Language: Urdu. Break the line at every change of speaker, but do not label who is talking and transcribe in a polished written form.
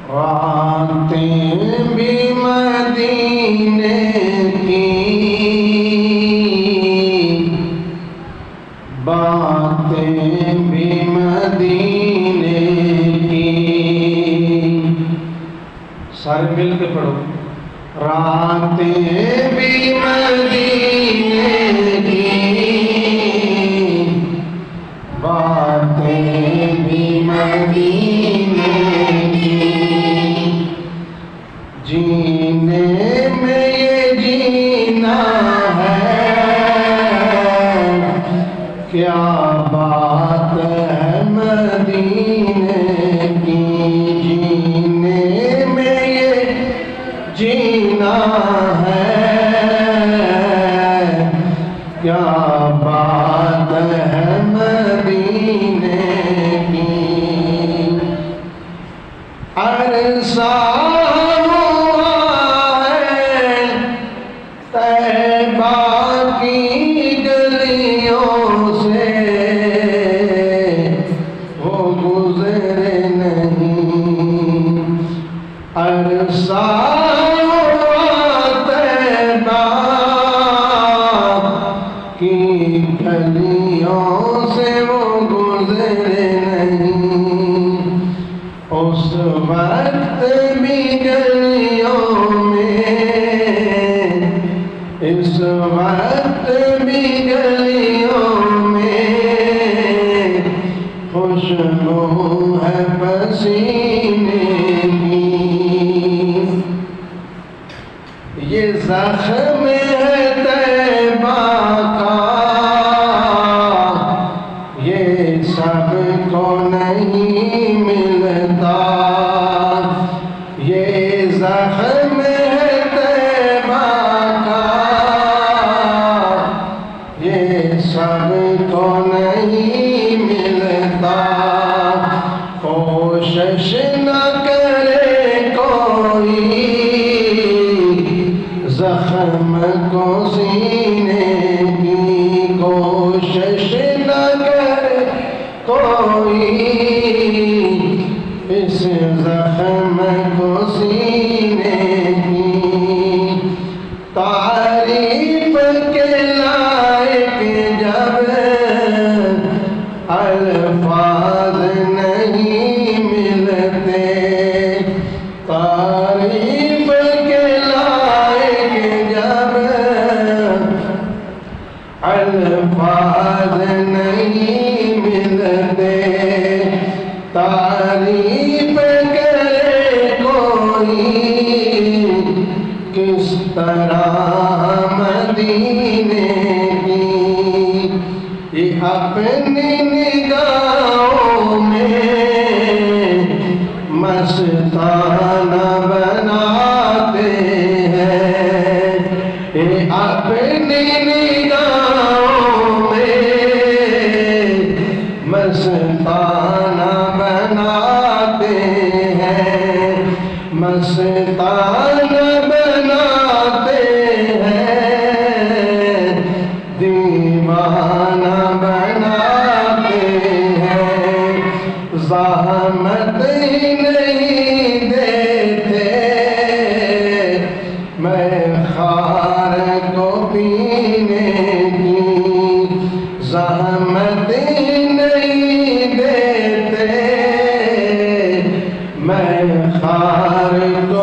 راتیں بھی مدینے کی باتیں بھی مدینے کی. سارے مل کے پڑھو. راتیں بھی مدینے کی باتیں بھی مدینے کی. جینے میں یہ جینا ہے کیا بات ہے مدینے کی. جینے میں یہ جینا ہے کیا بات ہے مدینے کی. عرصہ ہوا ہے طیبہ کی گلیوں سے وہ گزرے نہیں. عرصہ کی گلیوں سے وہ گزرے نہیں. اس وقت بھی گلیوں میں اس وقت بھی گلیوں میں خوشبو ہے پسینے کی. یہ زخم ہے طیبہ کا یہ سب کو نہیں ملتا. یہ زخم ہے طیبہ کا یہ سب کو نہیں ملتا. کوشش نہ کرے کوئی زخم کو سینے کی. کوشش نہ کرے کوئی اس زخم کو سینے کی. تعریف کے لائق جب الفاظ نہیں ملتے. تعریف کے لائق جب الفاظ نہیں ملتے. تعریف کرے کوئی کس طرح مدینے کی. یہ اپنی نگاہوں میں مستانہ بناتے ہیں. یہ اپنی نگاہوں میں مستانہ بناتے ہیں. مستانہ بناتے ہیں دیوانہ بناتے ہیں. زحمت ہی نہیں دیتے میں خار کو پینے کی. زحمت ہی نہیں دیتے میں خار کو